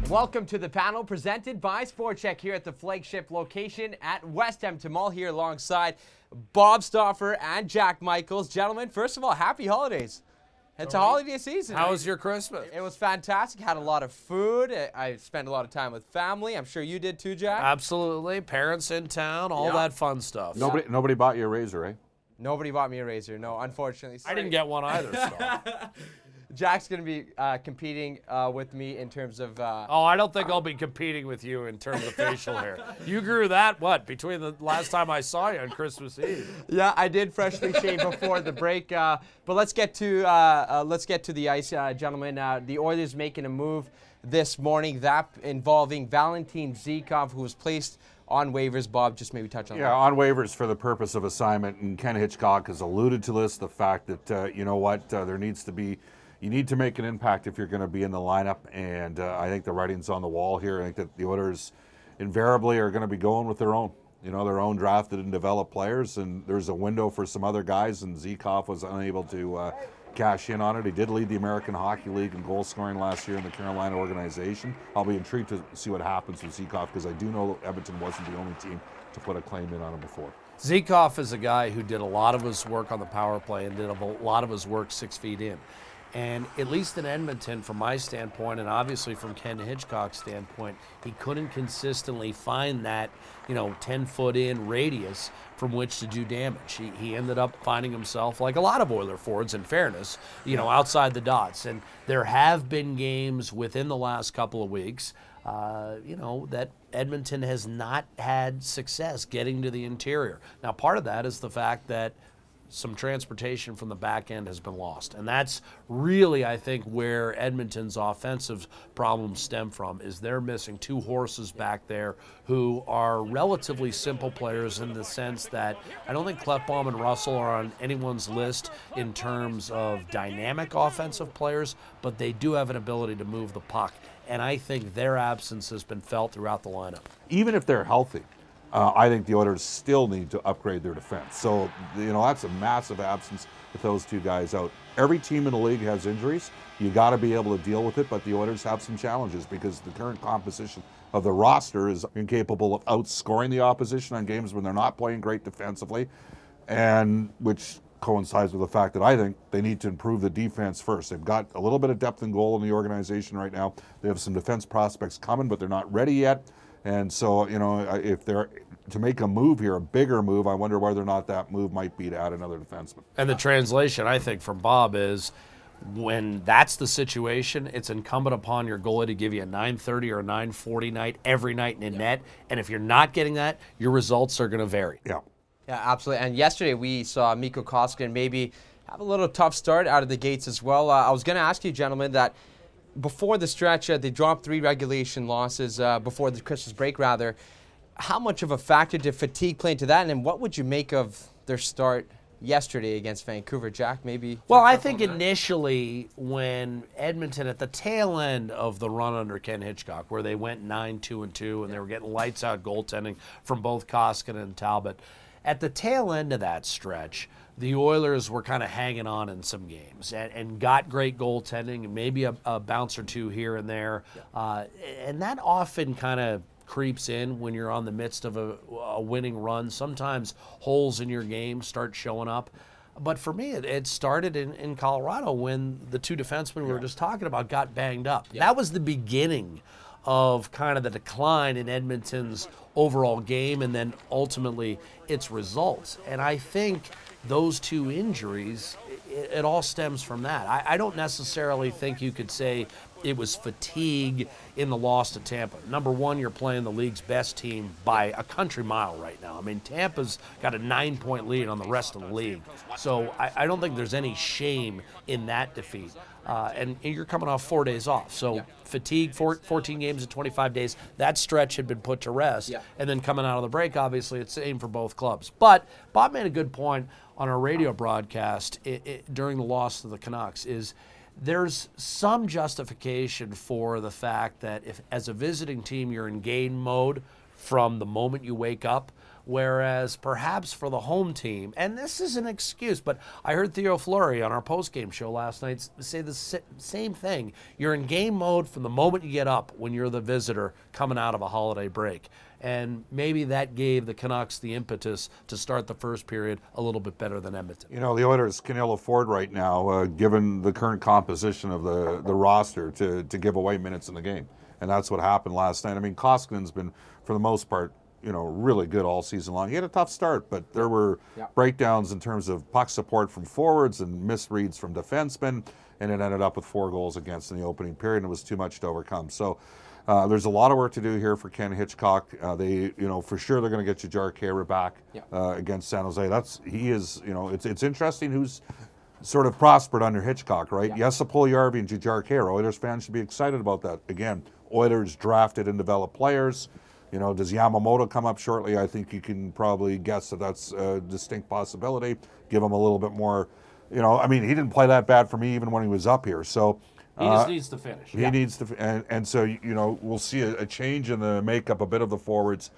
Welcome to the panel presented by Sport Chek here at the flagship location at West Hampton Mall here alongside Bob Stauffer and Jack Michaels. Gentlemen, first of all, happy holidays. It's a holiday season. How was your Christmas? It was fantastic. Had a lot of food. I spent a lot of time with family. I'm sure you did too, Jack. Absolutely. Parents in town, all that fun stuff. Nobody bought you a razor, eh? Nobody bought me a razor, no, unfortunately. I didn't get one either. So. Jack's going to be competing with me in terms of... Oh, I don't think I'll be competing with you in terms of facial hair. You grew that, between the last time I saw you on Christmas Eve? Yeah, I did freshly shave before the break. But let's get to the ice, gentlemen. The Oilers making a move this morning, that involving Valentin Zykov, who was placed on waivers. Bob, just maybe touch on that. Yeah, on waivers for the purpose of assignment, and Ken Hitchcock has alluded to this, the fact that, there needs to be... You need to make an impact if you're going to be in the lineup, and I think the writing's on the wall here. I think that the Oilers invariably are going to be going with their own drafted and developed players, and there's a window for some other guys, and Zykov was unable to cash in on it. He did lead the American Hockey League in goal scoring last year in the Carolina organization. I'll be intrigued to see what happens with Zykov, because I do know Edmonton wasn't the only team to put a claim in on him before. Zykov is a guy who did a lot of his work on the power play and did a lot of his work 6 feet in. And at least in Edmonton, from my standpoint, and obviously from Ken Hitchcock's standpoint, he couldn't consistently find that, 10-foot-in radius from which to do damage. He ended up finding himself, like a lot of Oiler forwards, in fairness, outside the dots. And there have been games within the last couple of weeks, that Edmonton has not had success getting to the interior. Now, part of that is the fact that some transportation from the back end has been lost. And that's really, I think, where Edmonton's offensive problems stem from, is they're missing two horses back there who are relatively simple players, in the sense that I don't think Klefbom and Russell are on anyone's list in terms of dynamic offensive players, but they do have an ability to move the puck. And I think their absence has been felt throughout the lineup. Even if they're healthy, I think the Oilers still need to upgrade their defense. So, that's a massive absence with those two guys out. Every team in the league has injuries. You got to be able to deal with it, but the Oilers have some challenges because the current composition of the roster is incapable of outscoring the opposition on games when they're not playing great defensively, and which coincides with the fact that I think they need to improve the defense first. They've got a little bit of depth and goal in the organization right now. They have some defense prospects coming, but they're not ready yet. And so, if they're to make a move here, a bigger move, I wonder whether or not that move might be to add another defenseman. And the translation, I think, from Bob is, when that's the situation, it's incumbent upon your goalie to give you a 9:30 or a 9:40 night every night in net. And if you're not getting that, your results are going to vary. Yeah. Yeah, absolutely. And yesterday we saw Mikko Koskinen maybe have a little tough start out of the gates as well. I was going to ask you, gentlemen, that before the stretch, they dropped 3 regulation losses before the Christmas break, rather. How much of a factor did fatigue play into that, and what would you make of their start yesterday against Vancouver? Jack, maybe? Well, I think initially when Edmonton, at the tail end of the run under Ken Hitchcock, where they went 9-2-2, and they were getting lights-out goaltending from both Koskinen and Talbot, at the tail end of that stretch, the Oilers were kind of hanging on in some games and got great goaltending, and maybe a bounce or two here and there. And that often kind of creeps in when you're on the midst of a winning run. Sometimes holes in your game start showing up. But for me, it started in Colorado when the two defensemen we were just talking about got banged up. That was the beginning of kind of the decline in Edmonton's overall game, and then ultimately its results. And I think those two injuries, it all stems from that. I don't necessarily think you could say it was fatigue in the loss to Tampa. Number one, you're playing the league's best team by a country mile right now. I mean, Tampa's got a 9-point lead on the rest of the league. So I don't think there's any shame in that defeat. And you're coming off 4 days off. So fatigue, 14 games in 25 days, that stretch had been put to rest. And then coming out of the break, obviously, it's the same for both clubs. But Bob made a good point on our radio broadcast during the loss to the Canucks, is there's some justification for the fact that if, as a visiting team, you're in game mode from the moment you wake up, Whereas perhaps for the home team, and this is an excuse, but I heard Theo Fleury on our postgame show last night say the same thing. You're in game mode from the moment you get up when you're the visitor coming out of a holiday break. And maybe that gave the Canucks the impetus to start the first period a little bit better than Edmonton. You know, the Oilers can ill afford right now, given the current composition of the roster, to give away minutes in the game. And that's what happened last night. I mean, Koskinen's been, for the most part, you know, really good all season long. He had a tough start, but there were breakdowns in terms of puck support from forwards and misreads from defensemen, and it ended up with 4 goals against in the opening period, and it was too much to overcome. So there's a lot of work to do here for Ken Hitchcock. They, you know, for sure they're going to get Jujhar Khaira back against San Jose. He is, you know, it's interesting who's sort of prospered under Hitchcock, right? Yes, Puljujärvi and Jujhar Khaira. Oilers fans should be excited about that. Again, Oilers drafted and developed players. You know, does Yamamoto come up shortly? I think you can probably guess that that's a distinct possibility. Give him a little bit more, you know, I mean, he didn't play that bad for me even when he was up here. So he just needs to finish. He needs to, and so, you know, we'll see a change in the makeup a bit of the forwards.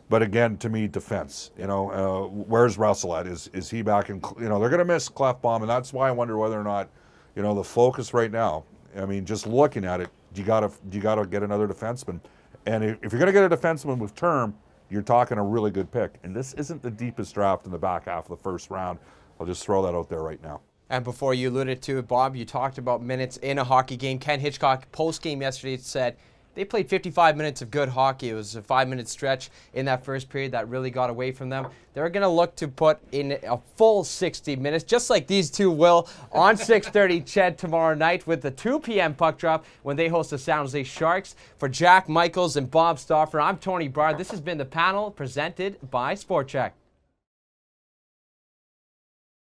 But again, to me, defense. You know, where's Russell at? Is he back in? You know, they're going to miss Clefbaum, and that's why I wonder whether or not, you know, the focus right now. I mean, just looking at it, you gotta get another defenseman. And if you're going to get a defenseman with term, you're talking a really good pick. And this isn't the deepest draft in the back half of the first round. I'll just throw that out there right now. And before you alluded to it, Bob, you talked about minutes in a hockey game. Ken Hitchcock, post-game yesterday, said they played 55 minutes of good hockey. It was a 5-minute stretch in that first period that really got away from them. They're going to look to put in a full 60 minutes, just like these two will, on 6:30 CHED tomorrow night with the 2 p.m. puck drop when they host the San Jose Sharks. For Jack Michaels and Bob Stauffer, I'm Tony Bard. This has been the panel presented by Sport Chek.